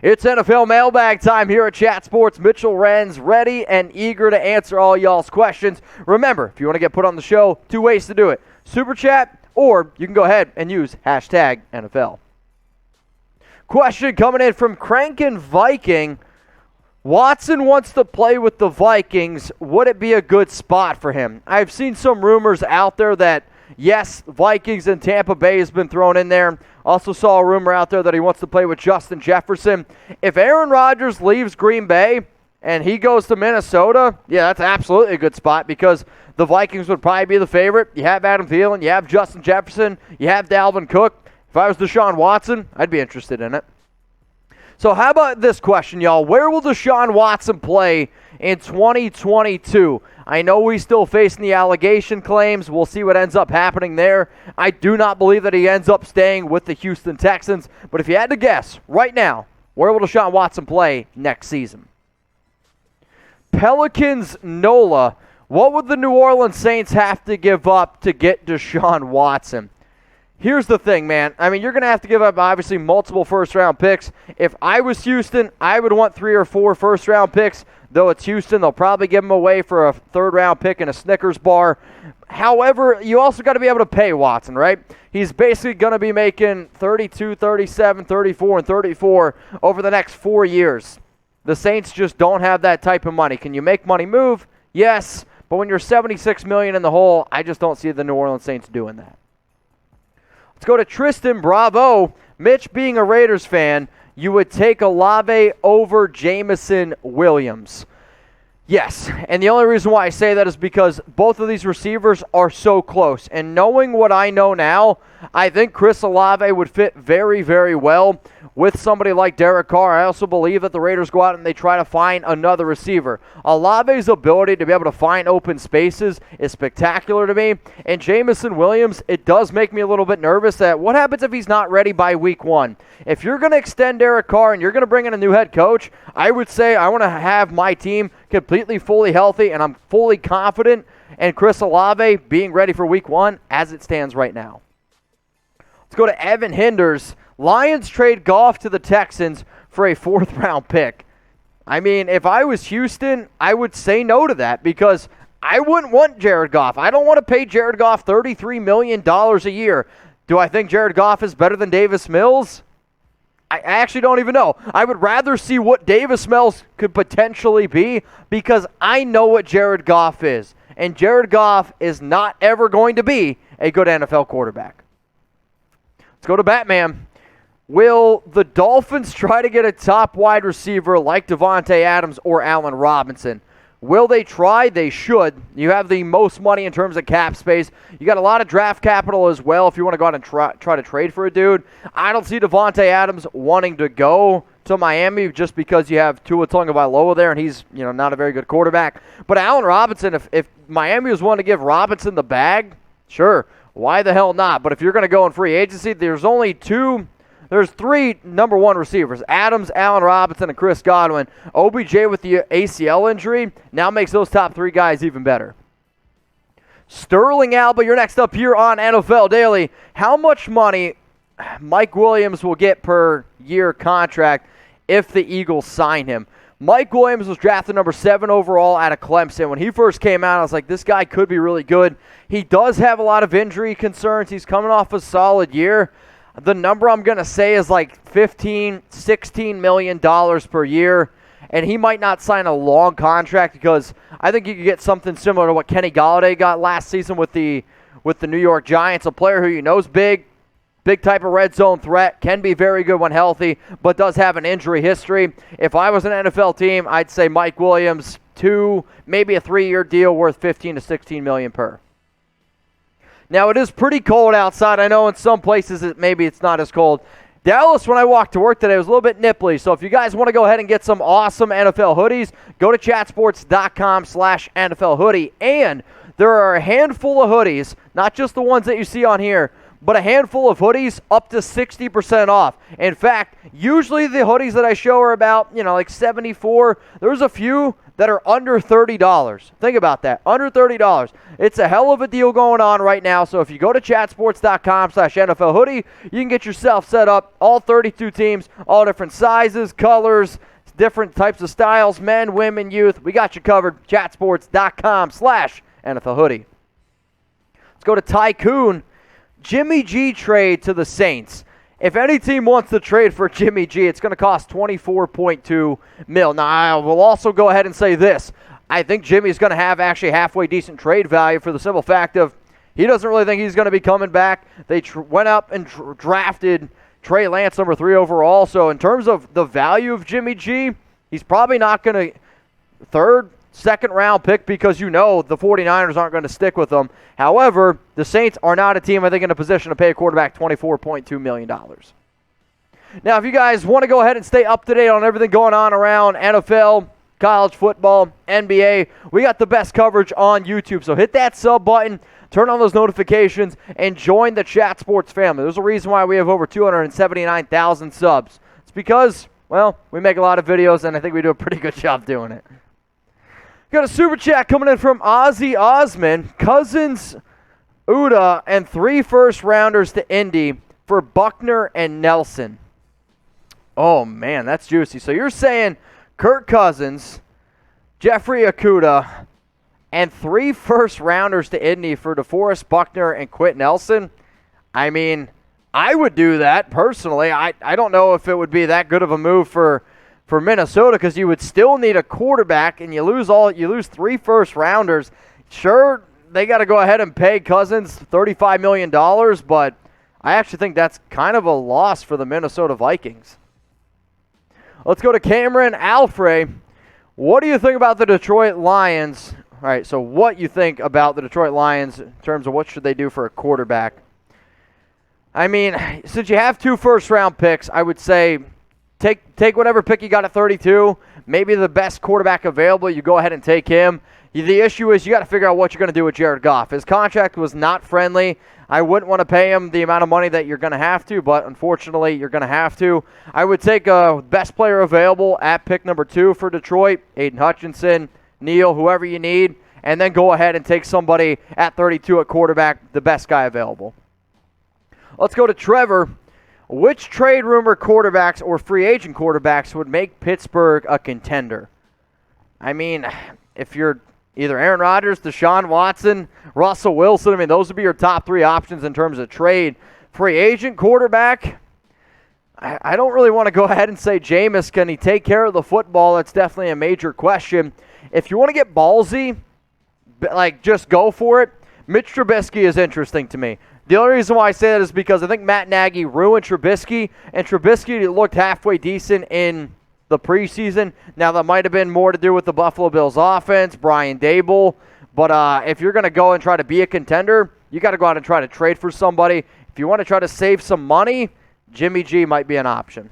It's NFL mailbag time here at Chat Sports. Mitchell Renz ready and eager to answer all y'all's questions. Remember, if you want to get put on the show, 2 ways to do it. Super Chat, or you can go ahead and use hashtag NFL. Question coming in from Crankin Viking. Watson wants to play with the Vikings. Would it be a good spot for him? I've seen some rumors out there that, yes, Vikings and Tampa Bay has been thrown in there. Also saw a rumor out there that he wants to play with Justin Jefferson. If Aaron Rodgers leaves Green Bay and he goes to Minnesota, yeah, that's absolutely a good spot because the Vikings would probably be the favorite. You have Adam Thielen, you have Justin Jefferson, you have Dalvin Cook. If I was Deshaun Watson, I'd be interested in it. So how about this question, y'all? Where will Deshaun Watson play in 2022? I know he's still facing the allegation claims. We'll see what ends up happening there. I do not believe that he ends up staying with the Houston Texans. But if you had to guess, right now, where will Deshaun Watson play next season? Pelicans NOLA. What would the New Orleans Saints have to give up to get Deshaun Watson? Here's the thing, man. I mean, you're going to have to give up, obviously, multiple first-round picks. If I was Houston, I would want 3 or 4 first-round picks. Though it's Houston, they'll probably give him away for a third-round pick and a Snickers bar. However, you also got to be able to pay Watson, right? He's basically going to be making 32, 37, 34, and 34 over the next 4 years. The Saints just don't have that type of money. Can you make money move? Yes. But when you're $76 million in the hole, I just don't see the New Orleans Saints doing that. Let's go to Tristan Bravo. Mitch, being a Raiders fan, you would take Olave over Jameson Williams. Yes, and the only reason why I say that is because both of these receivers are so close. And knowing what I know now, I think Chris Olave would fit very, very well with somebody like Derek Carr. I also believe that the Raiders go out and they try to find another receiver. Olave's ability to be able to find open spaces is spectacular to me. And Jameson Williams, it does make me a little bit nervous that what happens if he's not ready by week 1? If you're going to extend Derek Carr and you're going to bring in a new head coach, I would say I want to have my team completely fully healthy, and I'm fully confident in Chris Olave being ready for week 1 as it stands right now. Let's go to Evan Hinders. Lions trade Goff to the Texans for a 4th-round pick. I mean, if I was Houston, I would say no to that because I wouldn't want Jared Goff. I don't want to pay Jared Goff $33 million a year. Do I think Jared Goff is better than Davis Mills? I actually don't even know. I would rather see what Davis Mills could potentially be because I know what Jared Goff is. And Jared Goff is not ever going to be a good NFL quarterback. Let's go to Batman. Will the Dolphins try to get a top wide receiver like Devontae Adams or Allen Robinson? Will they try? They should. You have the most money in terms of cap space. You got a lot of draft capital as well if you want to go out and try to trade for a dude. I don't see Devontae Adams wanting to go to Miami just because you have Tua Tagovailoa there and he's not a very good quarterback. But Allen Robinson, if Miami was willing to give Robinson the bag, sure, why the hell not? But if you're going to go in free agency, there's 3 number 1 receivers, Adams, Allen Robinson, and Chris Godwin. OBJ with the ACL injury now makes those top 3 guys even better. Sterling Alba, you're next up here on NFL Daily. How much money Mike Williams will get per year contract if the Eagles sign him? Mike Williams was drafted number 7 overall out of Clemson. When he first came out, I was like, this guy could be really good. He does have a lot of injury concerns. He's coming off a solid year. The number I'm going to say is like $15, $16 million per year, and he might not sign a long contract because I think you could get something similar to what Kenny Golladay got last season with the New York Giants, a player who is big type of red zone threat, can be very good when healthy, but does have an injury history. If I was an NFL team, I'd say Mike Williams, 2, maybe a 3-year deal worth $15 to $16 million per. Now, it is pretty cold outside. I know in some places maybe it's not as cold. Dallas, when I walked to work today, was a little bit nipply. So if you guys want to go ahead and get some awesome NFL hoodies, go to chatsports.com/NFL hoodie. And there are a handful of hoodies, not just the ones that you see on here, but a handful of hoodies up to 60% off. In fact, usually the hoodies that I show are about, like $74. There's a few that are under $30. Think about that, under $30. It's a hell of a deal going on right now. So if you go to chatsports.com/NFL hoodie, you can get yourself set up. All 32 teams, all different sizes, colors, different types of styles, men, women, youth. We got you covered. chatsports.com/NFL hoodie. Let's go to Tycoon. Jimmy G trade to the Saints. If any team wants to trade for Jimmy G, it's going to cost $24.2 million. Now, I will also go ahead and say this. I think Jimmy's going to have actually halfway decent trade value for the simple fact of he doesn't really think he's going to be coming back. They went up and drafted Trey Lance, number 3 overall. So in terms of the value of Jimmy G, he's probably not going to third, second round pick because the 49ers aren't going to stick with him. However, the Saints are not a team, I think, in a position to pay a quarterback $24.2 million. Now, if you guys want to go ahead and stay up to date on everything going on around NFL, college football, NBA, we got the best coverage on YouTube. So hit that sub button, turn on those notifications, and join the Chat Sports family. There's a reason why we have over 279,000 subs. It's because, we make a lot of videos, and I think we do a pretty good job doing it. Got a super chat coming in from Ozzy Osman. Cousins, Uda, and 3 first-rounders to Indy for Buckner and Nelson. Oh, man, that's juicy. So you're saying Kirk Cousins, Jeffrey Okudah, and 3 first-rounders to Indy for DeForest Buckner and Quentin Nelson? I mean, I would do that personally. I don't know if it would be that good of a move for Minnesota because you would still need a quarterback and you lose 3 first-rounders. Sure, they got to go ahead and pay Cousins $35 million, but I actually think that's kind of a loss for the Minnesota Vikings. Let's go to Cameron Alfrey. What do you think about the Detroit Lions? All right, so what you think about the Detroit Lions in terms of what should they do for a quarterback? I mean, since you have 2 first-round picks, I would say take whatever pick you got at 32. Maybe the best quarterback available, you go ahead and take him. The issue is you got to figure out what you're going to do with Jared Goff. His contract was not friendly. I wouldn't want to pay him the amount of money that you're going to have to, but unfortunately you're going to have to. I would take a best player available at pick number 2 for Detroit, Aiden Hutchinson, Neal, whoever you need, and then go ahead and take somebody at 32 at quarterback, the best guy available. Let's go to Trevor. Which trade rumor quarterbacks or free agent quarterbacks would make Pittsburgh a contender? I mean, if you're either Aaron Rodgers, Deshaun Watson, Russell Wilson, those would be your top 3 options in terms of trade. Free agent quarterback, I don't really want to go ahead and say Jameis. Can he take care of the football? That's definitely a major question. If you want to get ballsy, just go for it. Mitch Trubisky is interesting to me. The only reason why I say that is because I think Matt Nagy ruined Trubisky, and Trubisky looked halfway decent in the preseason. Now, that might have been more to do with the Buffalo Bills offense, Brian Dable. But if you're going to go and try to be a contender, you got to go out and try to trade for somebody. If you want to try to save some money, Jimmy G might be an option.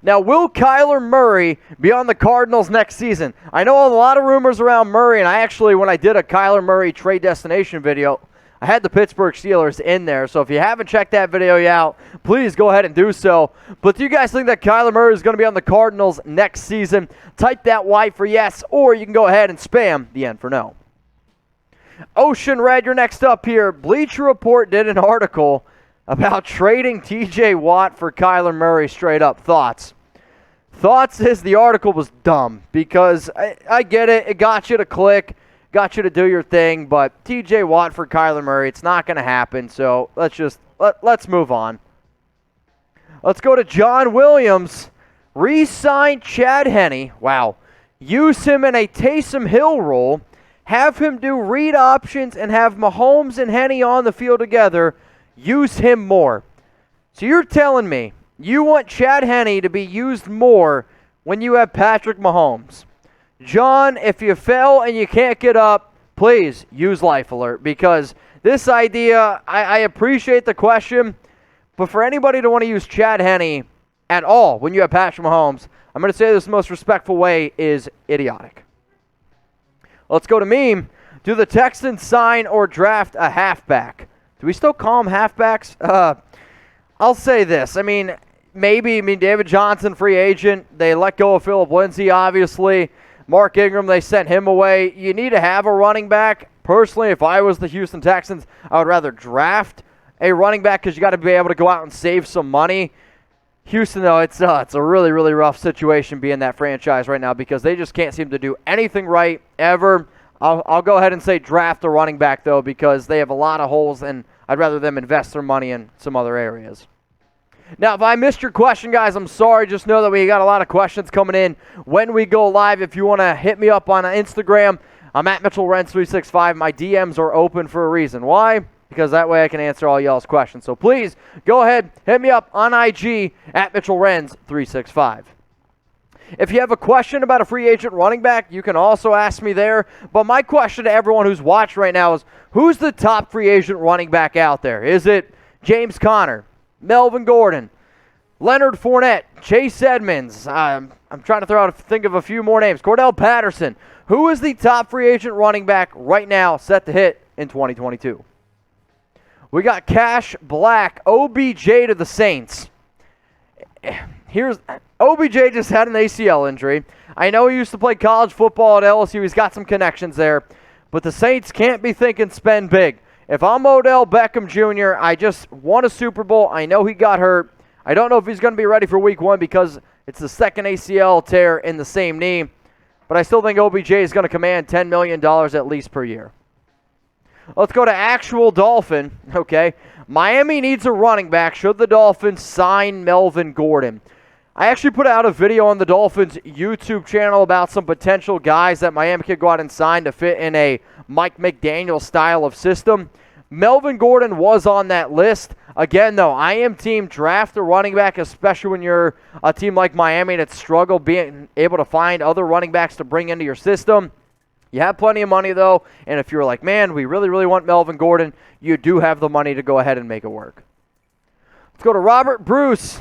Now, will Kyler Murray be on the Cardinals next season? I know a lot of rumors around Murray, and I actually, when I did a Kyler Murray trade destination video, I had the Pittsburgh Steelers in there, so if you haven't checked that video out, please go ahead and do so. But do you guys think that Kyler Murray is going to be on the Cardinals next season? Type that Y for yes, or you can go ahead and spam the N for no. Ocean Red, you're next up here. Bleacher Report did an article about trading TJ Watt for Kyler Murray straight up. Thoughts? Thoughts is the article was dumb because I get it. It got you to click. Got you to do your thing, but TJ Watt for Kyler Murray, it's not going to happen, so let's move on. Let's go to John Williams. Re-sign Chad Henne. Wow. Use him in a Taysom Hill role. Have him do read options and have Mahomes and Henne on the field together. Use him more. So you're telling me you want Chad Henne to be used more when you have Patrick Mahomes. John, if you fell and you can't get up, please use Life Alert because this idea, I appreciate the question, but for anybody to want to use Chad Henne at all when you have Patrick Mahomes, I'm going to say this the most respectful way, is idiotic. Let's go to Meme. Do the Texans sign or draft a halfback? Do we still call them halfbacks? I'll say this. Maybe David Johnson, free agent. They let go of Phillip Lindsay, obviously. Mark Ingram, they sent him away. You need to have a running back. Personally, if I was the Houston Texans, I would rather draft a running back because you got to be able to go out and save some money. Houston, though, it's a really, really rough situation being that franchise right now because they just can't seem to do anything right ever. I'll go ahead and say draft a running back, though, because they have a lot of holes, and I'd rather them invest their money in some other areas. Now, if I missed your question, guys, I'm sorry. Just know that we got a lot of questions coming in when we go live. If you want to hit me up on Instagram, I'm at MitchellRenz365. My DMs are open for a reason. Why? Because that way I can answer all y'all's questions. So please go ahead, hit me up on IG at MitchellRenz365. If you have a question about a free agent running back, you can also ask me there. But my question to everyone who's watched right now is, who's the top free agent running back out there? Is it James Conner, Melvin Gordon, Leonard Fournette, Chase Edmonds? I'm trying to think of a few more names. Cordell Patterson. Who is the top free agent running back right now set to hit in 2022? We got Cash Black, OBJ to the Saints. OBJ just had an ACL injury. I know he used to play college football at LSU. He's got some connections there. But the Saints can't be thinking spend big. If I'm Odell Beckham Jr., I just won a Super Bowl. I know he got hurt. I don't know if he's going to be ready for week 1 because it's the second ACL tear in the same knee. But I still think OBJ is going to command $10 million at least per year. Let's go to actual Dolphin. Okay. Miami needs a running back should the Dolphins sign Melvin Gordon. I actually put out a video on the Dolphins YouTube channel about some potential guys that Miami could go out and sign to fit in a Mike McDaniel style of system. Melvin Gordon was on that list. Again, though, I am team draft a running back, especially when you're a team like Miami that's struggled being able to find other running backs to bring into your system. You have plenty of money, though, and if you're like, man, we really, really want Melvin Gordon, you do have the money to go ahead and make it work. Let's go to Robert Bruce.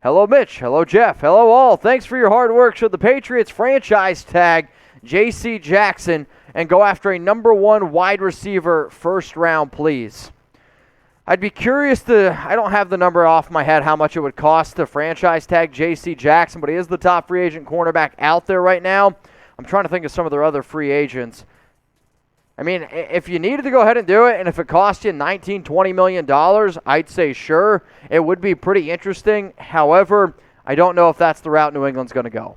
Hello, Mitch. Hello, Jeff. Hello, all. Thanks for your hard work. Should the Patriots franchise tag J.C. Jackson and go after a number 1 wide receiver first round, please? I'd be curious I don't have the number off my head how much it would cost to franchise tag J.C. Jackson, but he is the top free agent cornerback out there right now. I'm trying to think of some of their other free agents. If you needed to go ahead and do it, and if it cost you $19, $20 million, I'd say sure. It would be pretty interesting. However, I don't know if that's the route New England's going to go.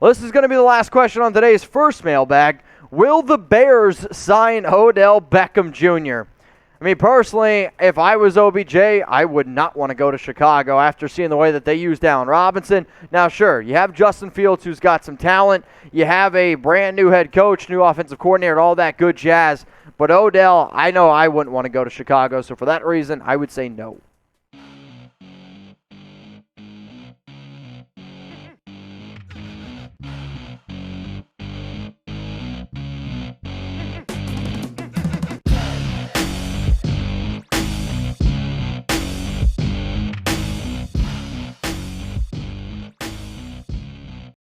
Well, this is going to be the last question on today's first mailbag. Will the Bears sign Odell Beckham Jr.? Personally, if I was OBJ, I would not want to go to Chicago after seeing the way that they used Allen Robinson. Now, sure, you have Justin Fields, who's got some talent. You have a brand new head coach, new offensive coordinator, all that good jazz. But Odell, I know I wouldn't want to go to Chicago. So for that reason, I would say no.